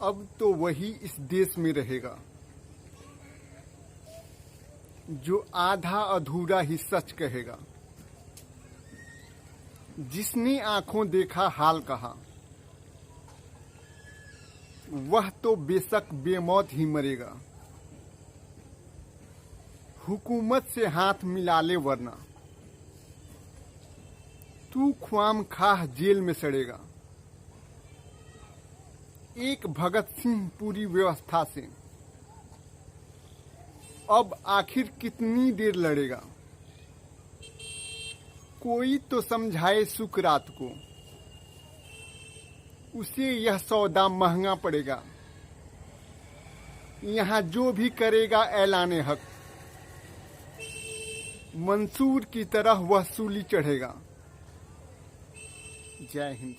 अब तो वही इस देश में रहेगा जो आधा अधूरा ही सच कहेगा। जिसने आंखों देखा हाल कहा, वह तो बेशक बेमौत ही मरेगा। हुकूमत से हाथ मिला ले वरना तू ख्वाम खाह जेल में सड़ेगा। एक भगत सिंह पूरी व्यवस्था से अब आखिर कितनी देर लड़ेगा। कोई तो समझाए सुकरात को, उसे यह सौदा महंगा पड़ेगा। यहाँ जो भी करेगा ऐलाने हक, मंसूर की तरह वह सूली चढ़ेगा। जय हिंद।